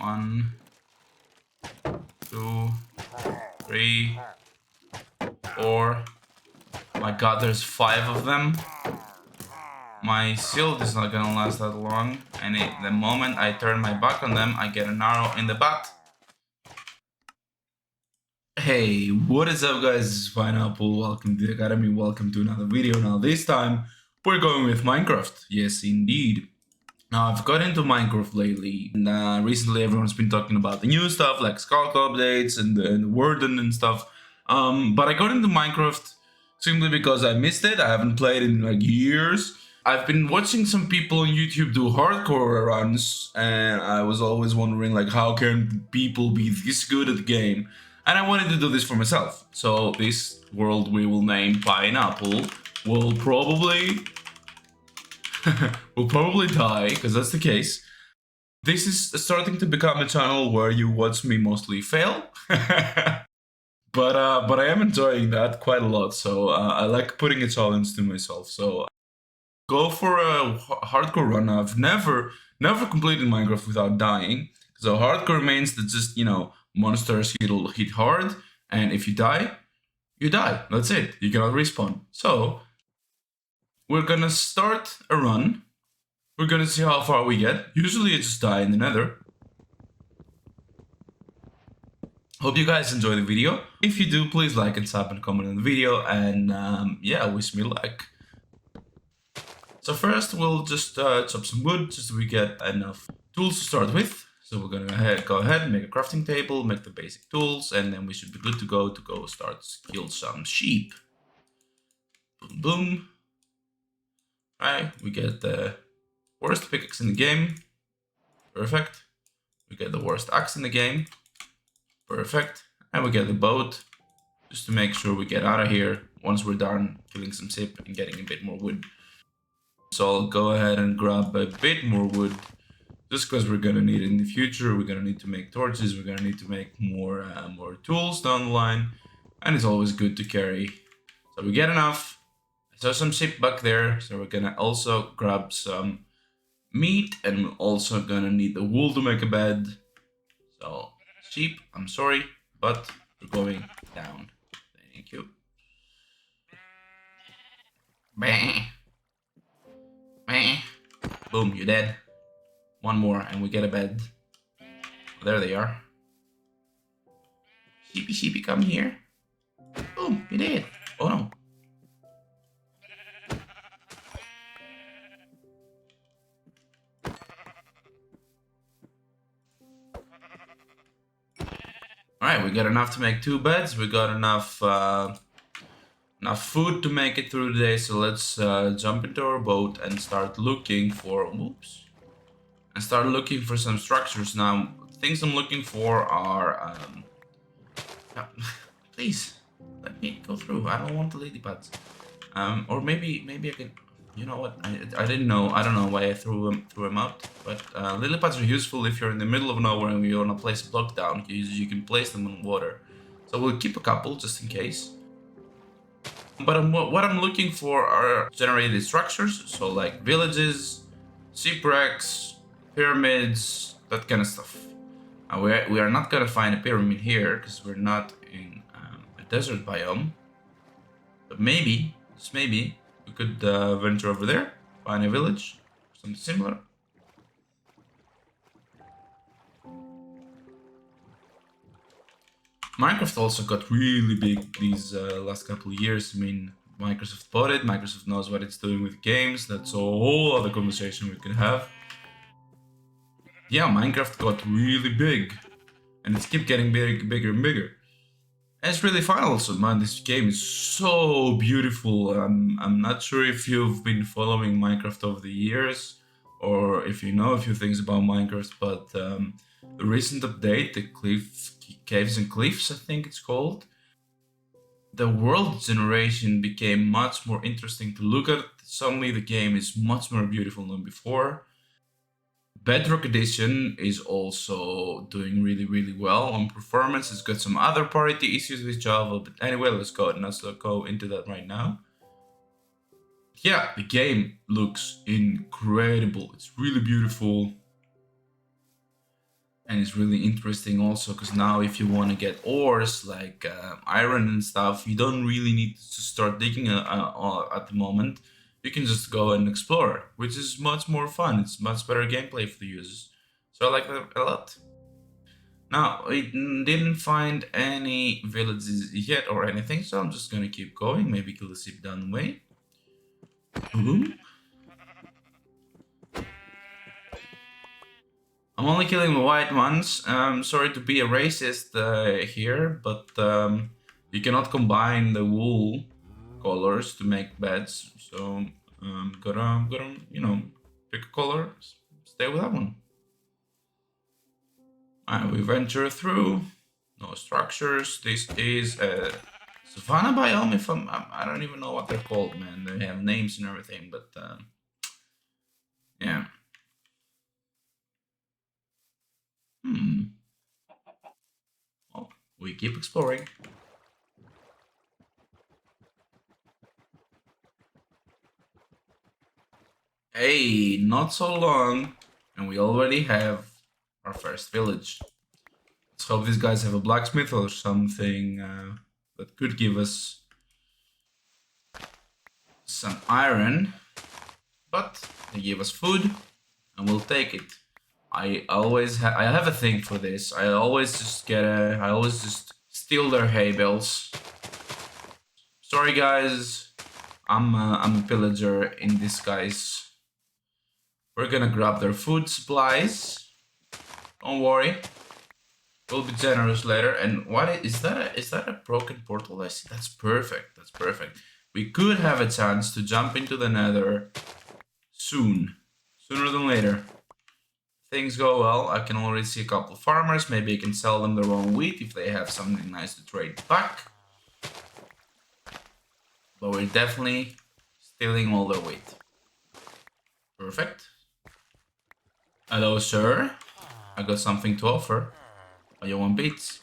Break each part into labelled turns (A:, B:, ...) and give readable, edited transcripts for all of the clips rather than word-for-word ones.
A: 1, 2, 3, 4. My god, there's 5 of them. My shield is not gonna last that long, and the moment I turn my back on them, I get an arrow in the butt. Hey, what is up guys, it's Pineapple, welcome to the Academy, welcome to another video. Now this time, we're going with Minecraft, yes indeed. Now I've got into Minecraft lately, and recently everyone's been talking about the new stuff like Sculk updates and the Warden and stuff. But I got into Minecraft simply because I missed it. I haven't played in like years. I've been watching some people on YouTube do hardcore runs, and I was always wondering like how can people be this good at the game? And I wanted to do this for myself. So this world we will name Pineapple will probably will probably die, because that's the case. This is starting to become a channel where you watch me mostly fail. But I am enjoying that quite a lot, so I like putting a challenge to myself. So go for a hardcore run. I've never completed Minecraft without dying. So hardcore means that just, you know, monsters hit hard, and if you die, you die. That's it. You cannot respawn. So we're gonna start a run. We're gonna see how far we get. Usually I just die in the nether. Hope you guys enjoy the video. If you do, please like and sub and comment on the video, and yeah, wish me luck. So first we'll just chop some wood just so we get enough tools to start with. So we're gonna go ahead and make a crafting table, make the basic tools, and then we should be good to go start kill some sheep. Boom boom. Alright, we get the worst pickaxe in the game. Perfect. We get the worst axe in the game. Perfect. And we get the boat just to make sure we get out of here once we're done killing some sheep and getting a bit more wood. So I'll go ahead and grab a bit more wood just because we're gonna need it in the future. We're gonna need to make torches. We're gonna need to make more tools down the line, and it's always good to carry. So we get enough. I saw some sheep back there, so we're gonna also grab some meat, and we're also gonna need the wool to make a bed. So sheep, I'm sorry, but we're going down. Thank you. Bang. Bang. Boom, you're dead. One more and we get a bed. There they are. Sheepy, sheepy, come here. Boom, you did. Oh no. Alright, we got enough to make 2 beds. We got enough food to make it through the day. So let's jump into our boat and start looking for... Oops. And start looking for some structures. Now, things I'm looking for are... please, let me go through. I don't want the lily pads. Or maybe I can... You know what? I didn't know. I don't know why I threw them out. But lily pads are useful if you're in the middle of nowhere and you want to place a block down. You can place them on water. So we'll keep a couple just in case. But what I'm looking for are generated structures. So like villages, shipwrecks, pyramids, that kind of stuff. We are not gonna find a pyramid here because we're not in a desert biome. But maybe, just maybe, we could venture over there, find a village, something similar. Minecraft also got really big these last couple of years. I mean, Microsoft bought it, Microsoft knows what it's doing with games. That's a whole other conversation we could have. Yeah, Minecraft got really big, and it's keep getting bigger and bigger. And it's really fun also, man. This game is so beautiful. I'm not sure if you've been following Minecraft over the years, or if you know a few things about Minecraft, but the recent update, the Caves and Cliffs, I think it's called, the world generation became much more interesting to look at. Suddenly the game is much more beautiful than before. Bedrock Edition is also doing really well on performance. It's got some other parity issues with Java, but anyway, let's go into that right now. Yeah, the game looks incredible. It's really beautiful. And it's really interesting also because now if you want to get ores like iron and stuff, you don't really need to start digging at the moment. You can just go and explore, which is much more fun. It's much better gameplay for the users. So I like that a lot. Now, I didn't find any villages yet or anything, so I'm just gonna keep going. Maybe kill the sheep down the way. Boom. I'm only killing the white ones. Sorry to be a racist here, but you cannot combine the wool colors to make beds. So gotta pick a color, stay with that one. Alright, we venture through. No structures. This is a savanna biome. If I don't even know what they're called, man. They have names and everything, but yeah. Hmm. Well, we keep exploring. Hey, not so long, and we already have our first village. Let's hope these guys have a blacksmith or something that could give us some iron. But they give us food, and we'll take it. I have a thing for this. I always just steal their hay bales. Sorry guys, I'm a pillager in disguise. We're gonna grab their food supplies. Don't worry. We'll be generous later. And what is that? Is that a broken portal? I see. That's perfect. That's perfect. We could have a chance to jump into the Nether soon, sooner than later. Things go well. I can already see a couple of farmers. Maybe I can sell them their own wheat if they have something nice to trade back. But we're definitely stealing all their wheat. Perfect. Hello, sir. I got something to offer. Oh, you want beets?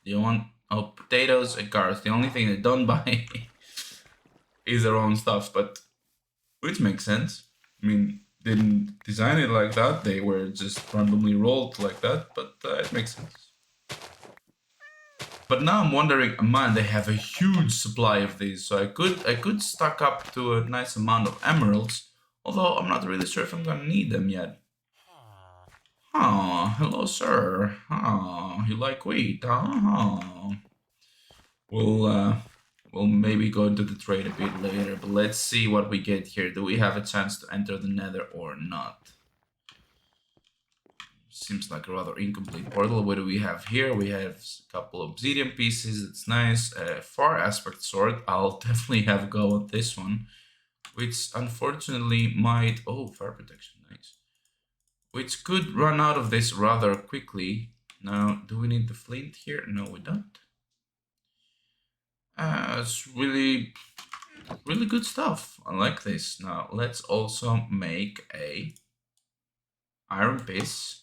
A: Do you want potatoes and carrots? The only thing they don't buy is their own stuff, but which makes sense. I mean, didn't design it like that. They were just randomly rolled like that, but it makes sense. But now I'm wondering, man, they have a huge supply of these, so I could stock up to a nice amount of emeralds. Although I'm not really sure if I'm gonna need them yet. Oh, hello, sir. Oh, you like wheat? Oh. We'll maybe go into the trade a bit later, but let's see what we get here. Do we have a chance to enter the Nether or not? Seems like a rather incomplete portal. What do we have here? We have a couple of obsidian pieces. It's nice. Far aspect sword. I'll definitely have a go at this one, which unfortunately might. Oh, fire protection. Nice. Which could run out of this rather quickly. Now, do we need the flint here? No, we don't. It's really good stuff. I like this. Now let's also make a iron piece,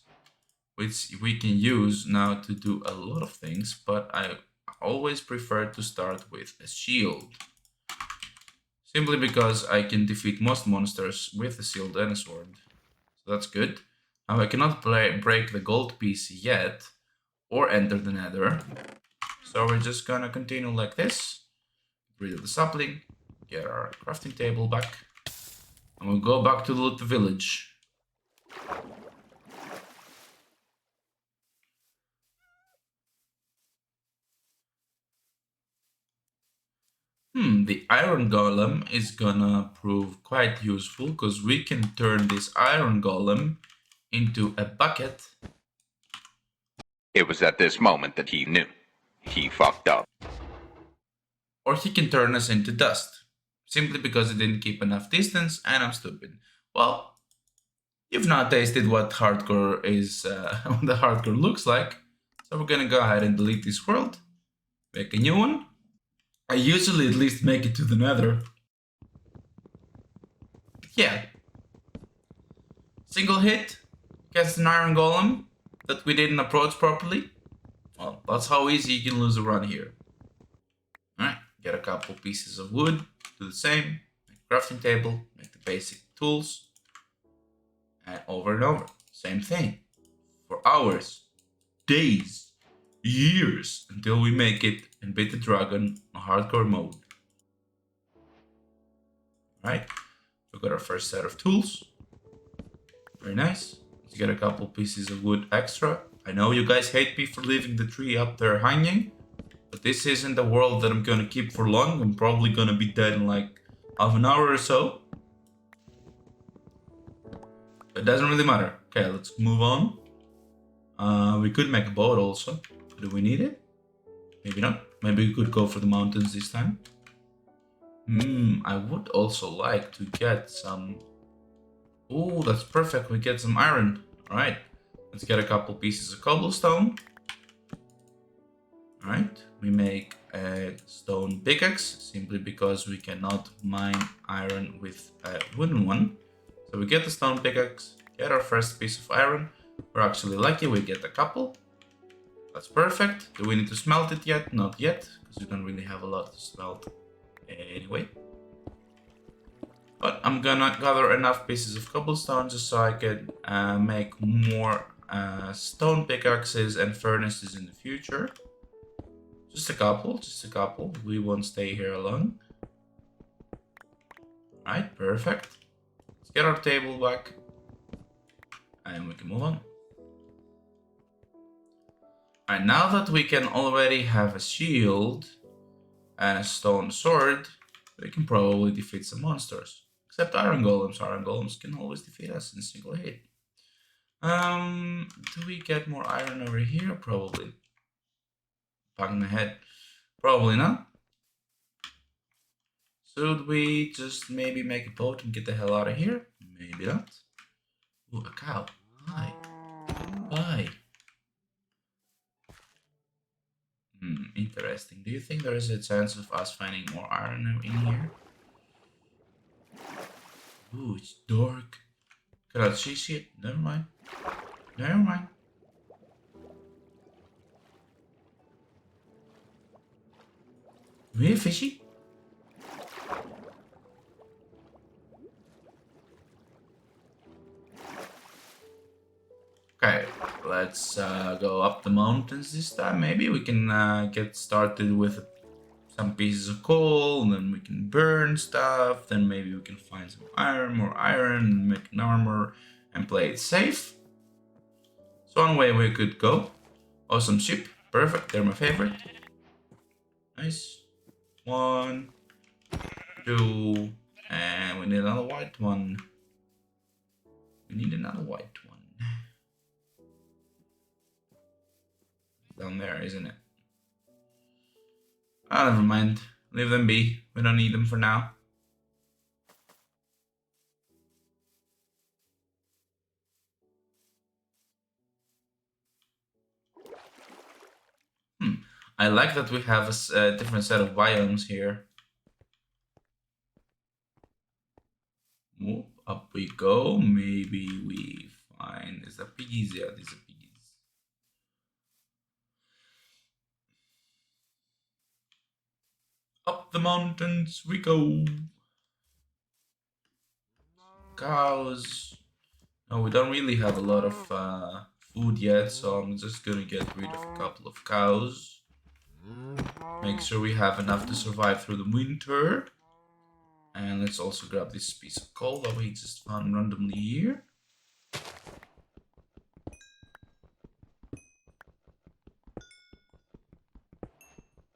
A: which we can use now to do a lot of things, but I always prefer to start with a shield. Simply because I can defeat most monsters with a shield and a sword. So that's good. Now I cannot break the gold piece yet, or enter the Nether. So we're just gonna continue like this. Get rid of the sapling, get our crafting table back, and we'll go back to loot the village. The iron golem is gonna prove quite useful because we can turn this iron golem into a bucket.
B: It was at this moment that he knew. He fucked up.
A: Or he can turn us into dust. Simply because it didn't keep enough distance and I'm stupid. Well, you've not tasted what hardcore is, what the hardcore looks like. So we're gonna go ahead and delete this world. Make a new one. I usually at least make it to the Nether. Yeah. Single hit against an iron golem that we didn't approach properly. Well, that's how easy you can lose a run here. Alright, get a couple pieces of wood, do the same, make a crafting table, make the basic tools, and over, same thing. hours, days, years until we make it and beat the dragon on hardcore mode. Right? We got our first set of tools. Very nice. Let's get a couple pieces of wood extra. I know you guys hate me for leaving the tree up there hanging, but this isn't a world that I'm gonna keep for long. I'm probably gonna be dead in like half an hour or so. It doesn't really matter. Okay, let's move on. We could make a boat also. Do we need it? Maybe not. Maybe we could go for the mountains this time. I would also like to get some... Oh, that's perfect. We get some iron. Alright. Let's get a couple pieces of cobblestone. Alright. We make a stone pickaxe simply because we cannot mine iron with a wooden one. So we get the stone pickaxe, get our first piece of iron. We're actually lucky we get a couple. That's perfect. Do we need to smelt it yet? Not yet, because we don't really have a lot to smelt anyway. But I'm gonna gather enough pieces of cobblestone just so I can make more stone pickaxes and furnaces in the future. Just a couple, We won't stay here long. Alright, perfect. Let's get our table back. And we can move on. Alright, now that we can already have a shield and a stone sword, we can probably defeat some monsters. Except iron golems. Iron golems can always defeat us in a single hit. Do we get more iron over here? Probably. Bang my head. Probably not. Should we just maybe make a boat and get the hell out of here? Maybe not. Ooh, a cow. Hi. Bye. Interesting. Do you think there is a chance of us finding more iron in here? Ooh, it's dark. Cannot see shit. Never mind. Never mind. Really fishy? Okay, let's go up the mountains this time. Maybe we can get started with some pieces of coal, and then we can burn stuff. Then maybe we can find some iron, more iron, and make an armor and play it safe. So one way we could go. Awesome ship, perfect. They're my favorite. Nice. 1, 2, and we need another white one. We need another white one. Down there, isn't it? Ah, never mind. Leave them be. We don't need them for now. I like that we have a different set of biomes here. Whoop, up we go. Maybe we find... Is that piggies? Yeah, these are piggies. Up the mountains we go. Cows. No, we don't really have a lot of food yet, so I'm just gonna get rid of a couple of cows. Make sure we have enough to survive through the winter. And let's also grab this piece of coal that we just found randomly here.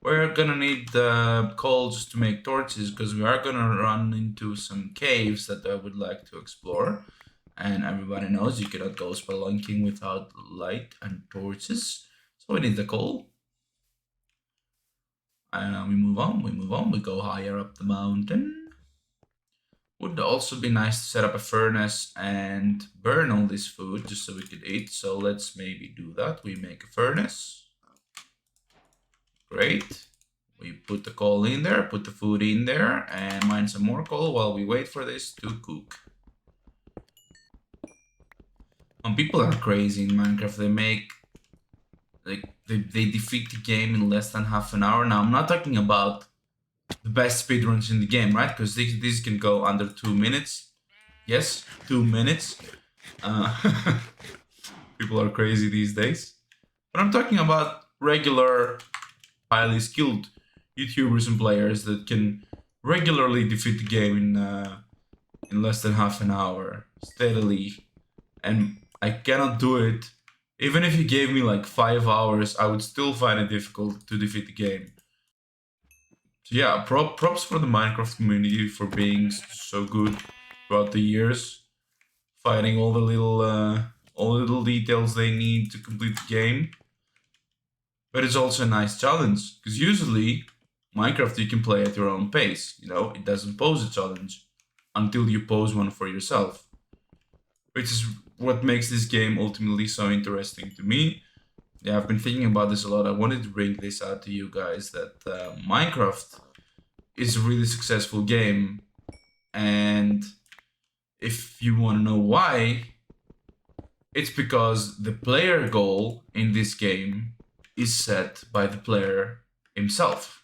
A: We're gonna need the coal just to make torches, because we are gonna run into some caves that I would like to explore. And everybody knows you cannot go spelunking without light and torches. So we need the coal. And we move on, we go higher up the mountain. Would also be nice to set up a furnace and burn all this food just so we could eat. So let's maybe do that. We make a furnace. Great. We put the coal in there, put the food in there, and mine some more coal while we wait for this to cook. People are crazy in Minecraft. They make... Like, they defeat the game in less than half an hour. Now, I'm not talking about the best speedruns in the game, right? Because these can go under 2 minutes. Yes, 2 minutes. People are crazy these days. But I'm talking about regular, highly skilled YouTubers and players that can regularly defeat the game in less than half an hour steadily, and I cannot do it. Even if you gave me like 5 hours, I would still find it difficult to defeat the game. So yeah, props for the Minecraft community for being so good throughout the years, finding all the little details they need to complete the game. But it's also a nice challenge because usually Minecraft you can play at your own pace. You know, it doesn't pose a challenge until you pose one for yourself, which is what makes this game ultimately so interesting to me. Yeah, I've been thinking about this a lot. I wanted to bring this out to you guys that Minecraft is a really successful game, and if you want to know why, it's because the player goal in this game is set by the player himself.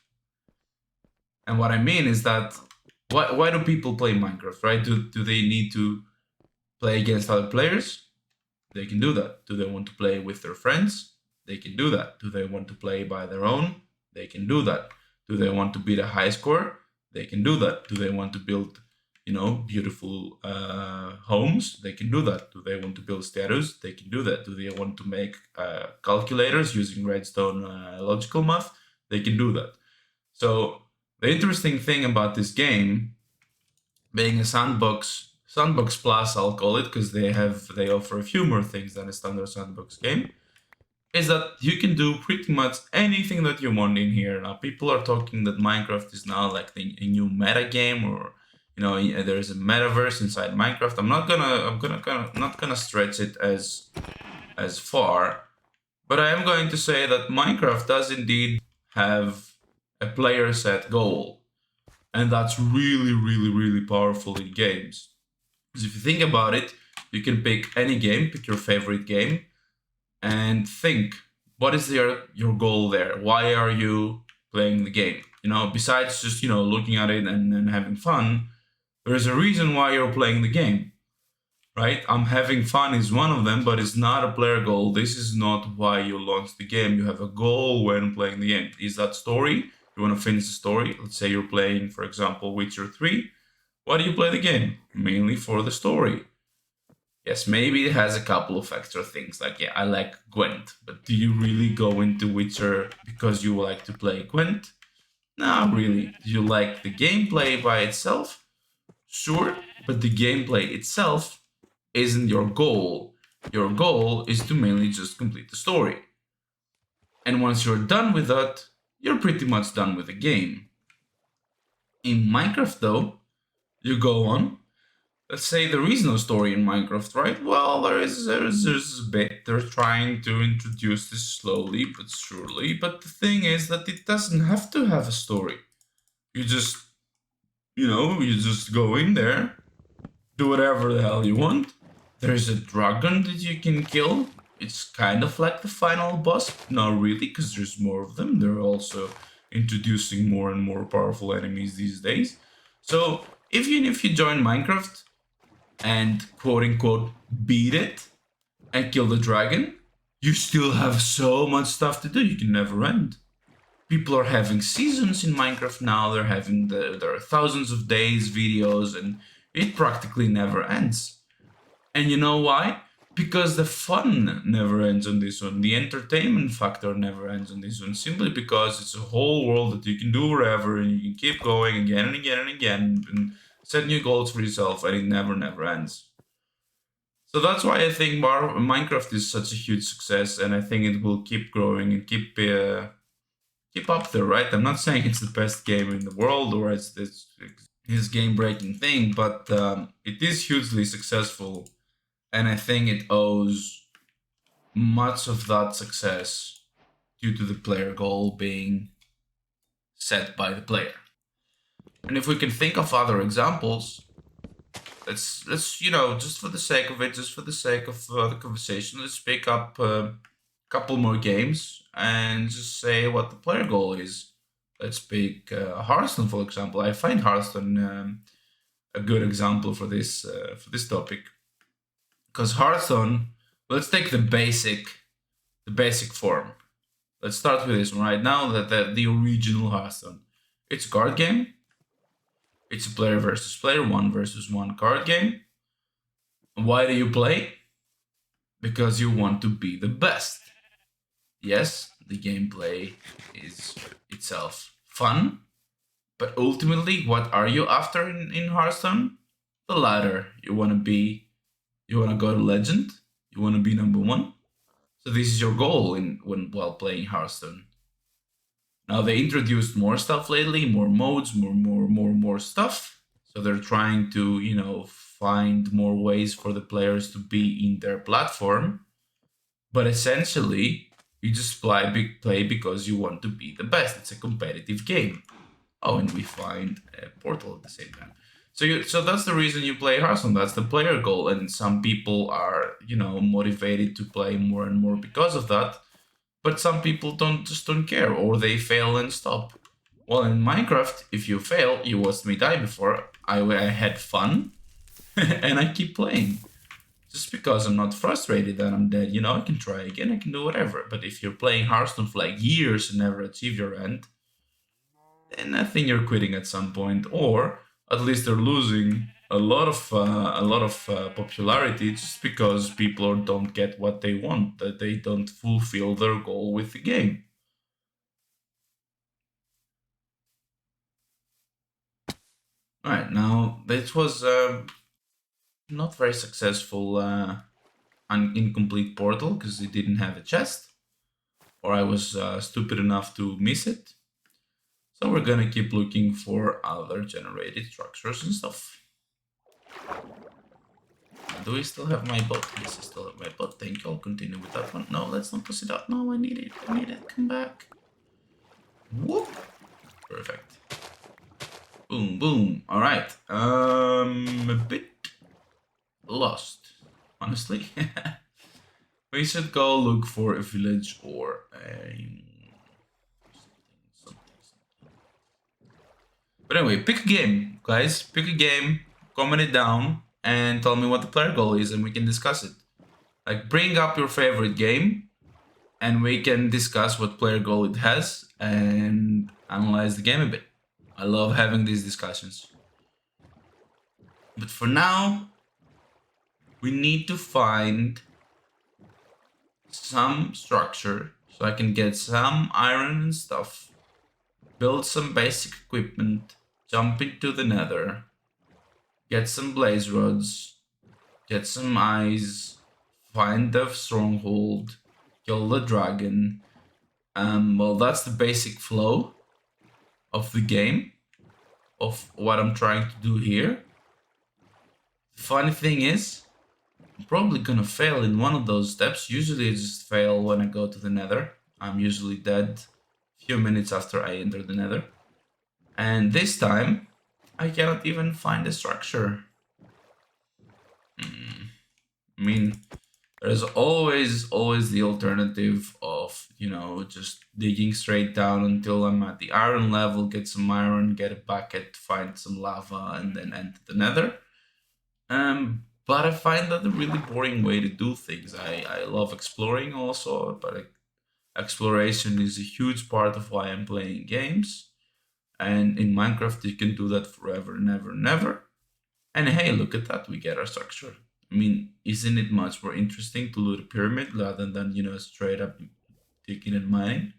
A: And what I mean is that why do people play Minecraft, right? Do they need to play against other players? They can do that. Do they want to play with their friends? They can do that. Do they want to play by their own? They can do that. Do they want to beat a high score? They can do that. Do they want to build, beautiful homes? They can do that. Do they want to build statues? They can do that. Do they want to make calculators using redstone logical math? They can do that. So the interesting thing about this game, being a sandbox plus, I'll call it, because they offer a few more things than a standard sandbox game, is that you can do pretty much anything that you want in here. Now, people are talking that Minecraft is now like a new meta game, or there's a metaverse inside Minecraft. I'm not gonna stretch it as far, but I am going to say that Minecraft does indeed have a player set goal, and that's really, really, really powerful in games. Because if you think about it, you can pick any game, pick your favorite game, and think, what is your goal there? Why are you playing the game? Besides just looking at it and having fun, there is a reason why you're playing the game, right? I'm having fun is one of them, but it's not a player goal. This is not why you launch the game. You have a goal when playing the game. Is that story? You want to finish the story? Let's say you're playing, for example, Witcher 3. Why do you play the game? Mainly for the story. Yes, maybe it has a couple of extra things, like, yeah, I like Gwent, but do you really go into Witcher because you like to play Gwent? Not really. Do you like the gameplay by itself? Sure, but the gameplay itself isn't your goal. Your goal is to mainly just complete the story. And once you're done with that, you're pretty much done with the game. In Minecraft, though, you go on. Let's say there is no story in Minecraft, right? Well, there's a bit. They're trying to introduce this slowly but surely. But the thing is that it doesn't have to have a story. You just, you just go in there, do whatever the hell you want. There's a dragon that you can kill. It's kind of like the final boss. Not really, because there's more of them. They're also introducing more and more powerful enemies these days. So even if you join Minecraft and quote unquote beat it and kill the dragon, you still have so much stuff to do. You can never end. People are having seasons in Minecraft now. There are thousands of days videos, and it practically never ends. And you know why? Because the fun never ends on this one. The entertainment factor never ends on this one. Simply because it's a whole world that you can do wherever, and you can keep going again and again and again, and set new goals for yourself, and it never ends. So that's why I think Minecraft is such a huge success, and I think it will keep growing and keep up there, right? I'm not saying it's the best game in the world or it's this game-breaking thing, but it is hugely successful, and I think it owes much of that success due to the player goal being set by the player. And if we can think of other examples, let's just for the sake of it, just for the sake of the conversation, let's pick up a couple more games and just say what the player goal is. Let's pick Hearthstone, for example. I find Hearthstone a good example for this topic, because Hearthstone, Let's take the basic form. Let's start with this one right now. The original Hearthstone. It's a card game. It's a player versus player, 1 versus 1 card game. Why do you play? Because you want to be the best. Yes, the gameplay is itself fun, but ultimately, what are you after in Hearthstone? The latter. You want to go to legend. You want to be number 1. So this is your goal while playing Hearthstone. Now they introduced more stuff lately, more modes, more stuff. So they're trying to, find more ways for the players to be in their platform. But essentially, you just play because you want to be the best. It's a competitive game. Oh, and we find a portal at the same time. So that's the reason you play Hearthstone. That's the player goal, and some people are motivated to play more and more because of that. But some people don't care, or they fail and stop. Well, in Minecraft, if you fail, you watched me die before. I had fun, and I keep playing. Just because I'm not frustrated that I'm dead, I can try again, I can do whatever. But if you're playing Hearthstone for like years and never achieve your end, then I think you're quitting at some point, or at least they're losing a lot of popularity just because people don't get what they want, that they don't fulfill their goal with the game. All right, now this was not very successful an incomplete portal because it didn't have a chest, or I was stupid enough to miss it. So we're gonna keep looking for other generated structures and stuff. Do we still have my boat? Yes, I still have my boat. Thank you. I'll continue with that one. No, let's not toss it out. No, I need it. I need it. Come back. Whoop. Perfect. Boom, boom. All right. A bit lost, honestly. We should go look for a village or a something. But anyway, pick a game, guys. Pick a game. Comment it down and tell me what the player goal is, and we can discuss it. Like, bring up your favorite game, and we can discuss what player goal it has and analyze the game a bit. I love having these discussions. But for now, we need to find some structure so I can get some iron and stuff, build some basic equipment, jump into the nether, get some blaze rods, get some eyes, find the stronghold, kill the dragon. Well, that's the basic flow of the game, of what I'm trying to do here. The funny thing is, I'm probably gonna fail in one of those steps. Usually I just fail when I go to the nether. I'm usually dead a few minutes after I enter the nether. And this time, I cannot even find a structure. I mean, there's always the alternative of, just digging straight down until I'm at the iron level, get some iron, get a bucket, find some lava, and then enter the nether. But I find that a really boring way to do things. I love exploring also, but exploration is a huge part of why I'm playing games. And in Minecraft, you can do that forever, never, never. And hey, look at that, we get our structure. I mean, isn't it much more interesting to loot a pyramid rather than, straight up digging and mining?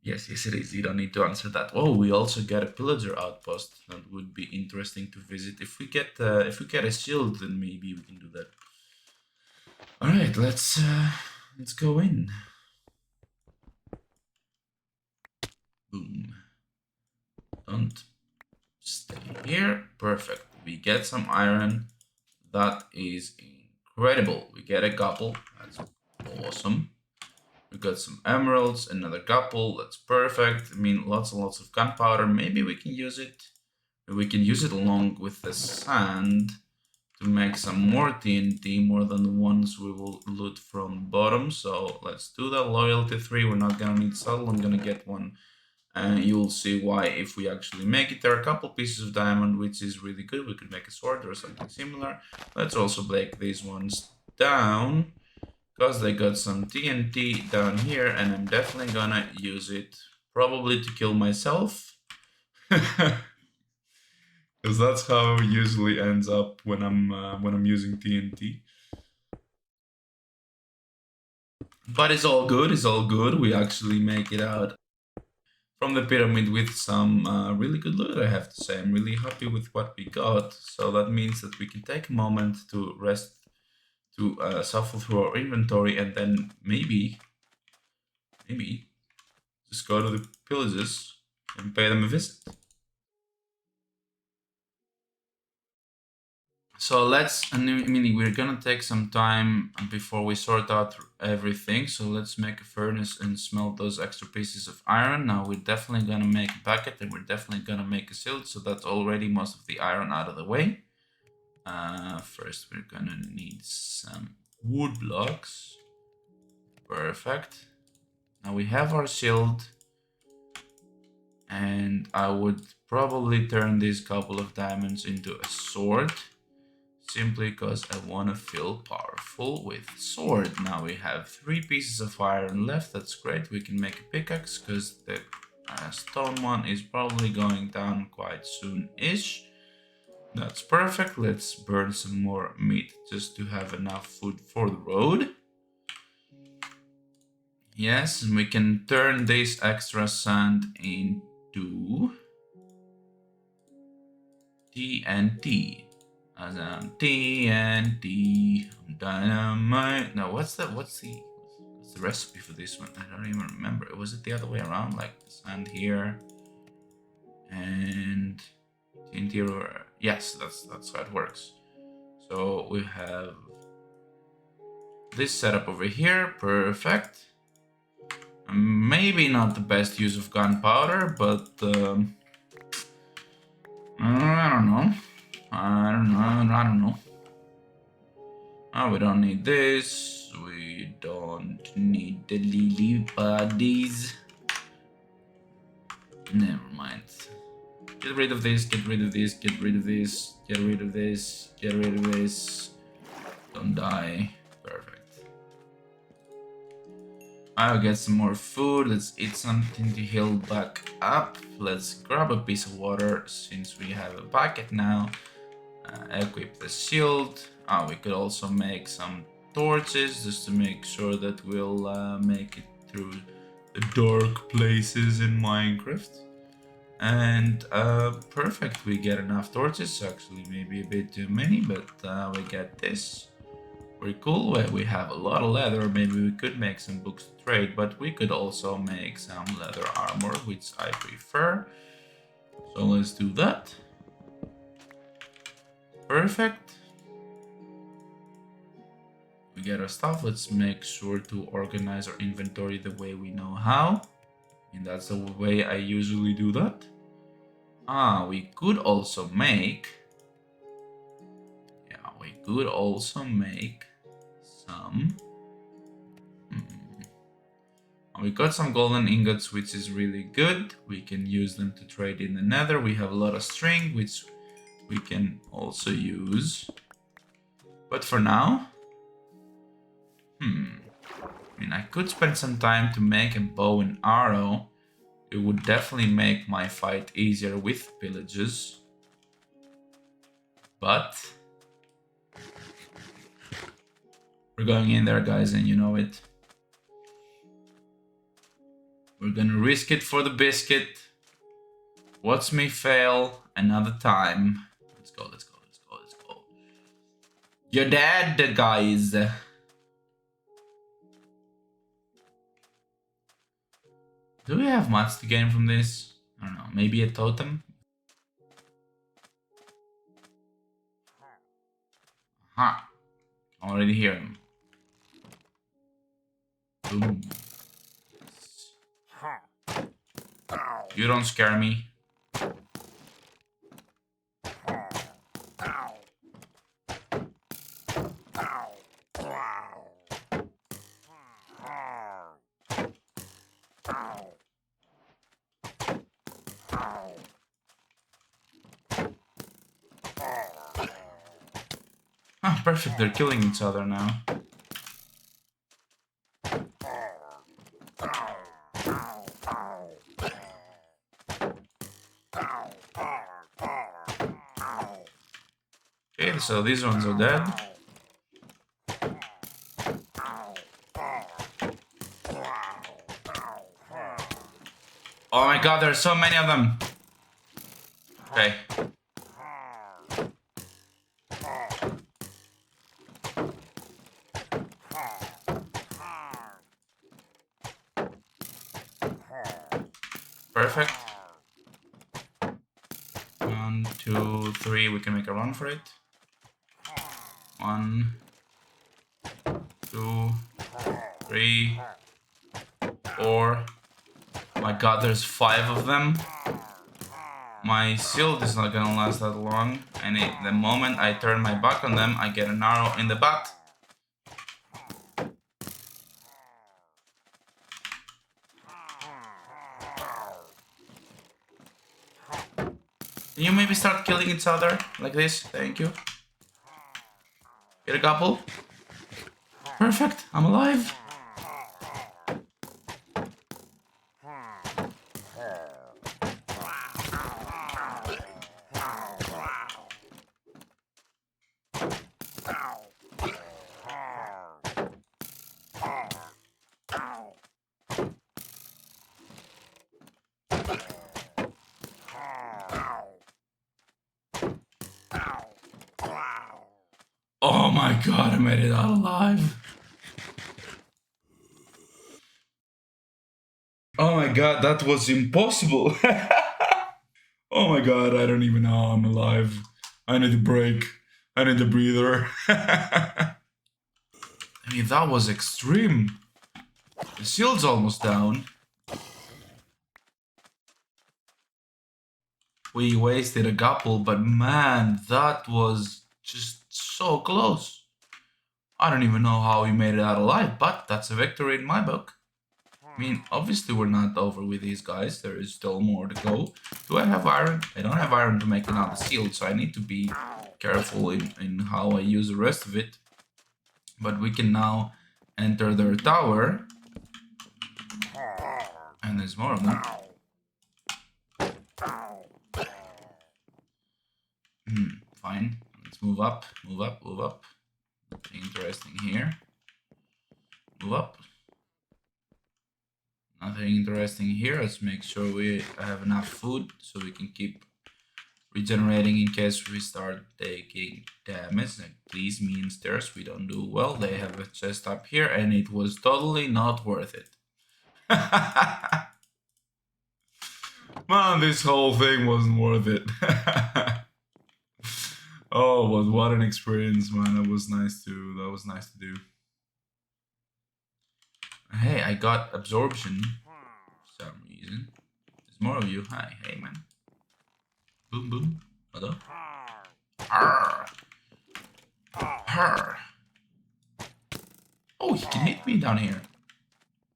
A: Yes, it is. You don't need to answer that. Oh, we also get a pillager outpost. That would be interesting to visit. If we get a shield, then maybe we can do that. All right, let's go in. Boom. Don't stay here. Perfect. We get some iron. That is incredible. We get a couple. That's awesome. We got some emeralds, another couple. That's perfect. I mean, lots and lots of gunpowder. Maybe we can use it. We can use it along with the sand to make some more TNT, more than the ones we will loot from the bottom. So let's do that. Loyalty 3. We're not gonna need saddle. I'm gonna get one. And you'll see why if we actually make it. There are a couple pieces of diamond, which is really good. We could make a sword or something similar. Let's also break these ones down because they got some TNT down here, and I'm definitely gonna use it probably to kill myself. Because that's how it usually ends up when I'm using TNT. But it's all good. It's all good. We actually make it out from the pyramid with some really good loot, I have to say. I'm really happy with what we got. So that means that we can take a moment to rest, to shuffle through our inventory, and then maybe just go to the pillagers and pay them a visit. So we're gonna take some time before we sort out everything. So let's make a furnace and smelt those extra pieces of iron. Now we're definitely gonna make a bucket, and we're definitely gonna make a silt. So that's already most of the iron out of the way. First we're gonna need some wood blocks. Perfect. Now we have our shield, and I would probably turn these couple of diamonds into a sword. Simply because I want to feel powerful with sword. Now we have 3 pieces of iron left. That's great. We can make a pickaxe because the stone one is probably going down quite soon-ish. That's perfect. Let's burn some more meat just to have enough food for the road. Yes, and we can turn this extra sand into TNT. TNT, dynamite. No, what's the recipe for this one? I don't even remember. Was it the other way around? Like the sand here and TNT. Yes, that's how it works. So we have this setup over here. Perfect. Maybe not the best use of gunpowder, but I don't know. I don't know. Oh, we don't need this. We don't need the lily bodies. Never mind. Get rid of this, get rid of this, get rid of this, get rid of this, get rid of this. Don't die. Perfect. I'll get some more food. Let's eat something to heal back up. Let's grab a piece of water since we have a bucket now. Equip the shield. We could also make some torches just to make sure that we'll make it through the dark places in Minecraft. And perfect, we get enough torches. Actually, maybe a bit too many, but we get this. We're cool. We have a lot of leather. Maybe we could make some books to trade, but we could also make some leather armor, which I prefer. So let's do that. Perfect. We get our stuff. Let's make sure to organize our inventory the way we know how. And that's the way I usually do that. We could also make... Yeah, we could also make some... We got some golden ingots, which is really good. We can use them to trade in the nether. We have a lot of string, which we can also use. But for now... I mean, I could spend some time to make a bow and arrow. It would definitely make my fight easier with pillagers. But... we're going in there, guys, and you know it. We're gonna risk it for the biscuit. Watch me fail another time. Let's go, let's go, let's go, let's go. You're dead, guys. Do we have much to gain from this? I don't know, maybe a totem? Aha. Already hear him. Boom. You don't scare me. Perfect, they're killing each other now. Okay, so these ones are dead. Oh my god, there's so many of them. Okay. Perfect. 1, 2, 3. We can make a run for it. 1, 2, 3, 4. My god, there's 5 of them. My shield is not gonna last that long, and the moment I turn my back on them, I get an arrow in the butt. Can you maybe start killing each other like this? Thank you. Get a couple. Perfect, I'm alive. Oh my god, I made it out alive. Oh my god, that was impossible. Oh my god, I don't even know how I'm alive. I need a break. I need a breather. I mean, that was extreme. The shield's almost down. We wasted a couple, but man, that was just so close. I don't even know how we made it out alive, but that's a victory in my book. I mean, obviously we're not over with these guys. There is still more to go. Do I have iron? I don't have iron to make another shield, so I need to be careful in how I use the rest of it. But we can now enter their tower. And there's more of them. Fine. Let's move up, move up, move up. Nothing interesting here. Move up. Nothing interesting here. Let's make sure we have enough food so we can keep regenerating in case we start taking damage. Like these mean stairs, we don't do well. They have a chest up here and it was totally not worth it. Man, this whole thing wasn't worth it. Oh, but what an experience, man. That was nice to do. Hey, I got absorption for some reason. There's more of you. Hi, hey man. Boom boom. Hello. Arr. Arr. Oh, he can hit me down here.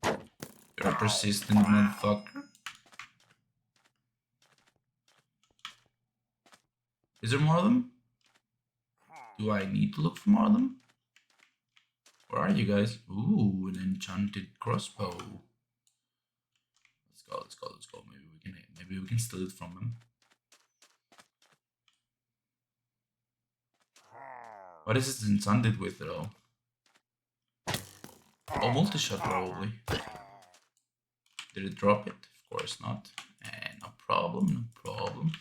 A: You're a persistent motherfucker. Is there more of them? Do I need to look for more of them? Where are you guys? Ooh, an enchanted crossbow. Let's go, let's go, let's go. Maybe we can steal it from him. What is it enchanted with though? Oh, multi-shot probably. Did it drop it? Of course not. No problem, no problem.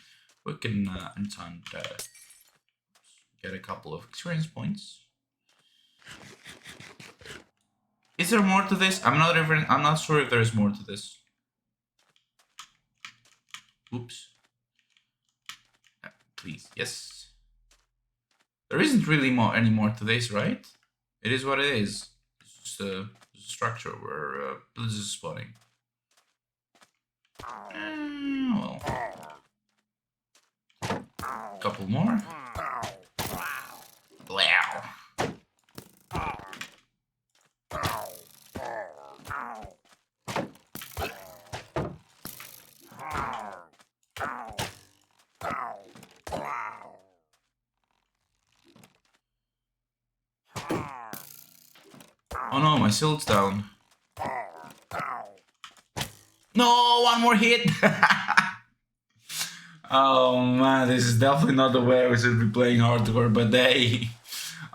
A: We can enchant, get a couple of experience points. Is there more to this? I'm not sure if there is more to this. Oops. Please, yes. There isn't really any more to this, right? It is what it is. It's just a structure where this is spawning. Well, couple more. Wow. Oh no, my shield's down. No, one more hit. Oh man, this is definitely not the way we should be playing hardcore. But hey,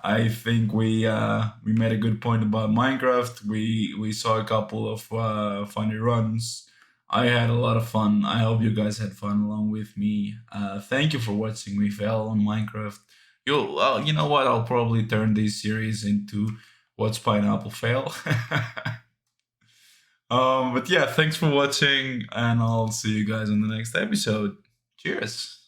A: I think we made a good point about Minecraft. We saw a couple of funny runs. I had a lot of fun. I hope you guys had fun along with me. Thank you for watching me fail on Minecraft. You know what? I'll probably turn this series into What's Pineapple Fail. But yeah, thanks for watching, and I'll see you guys in the next episode. Cheers.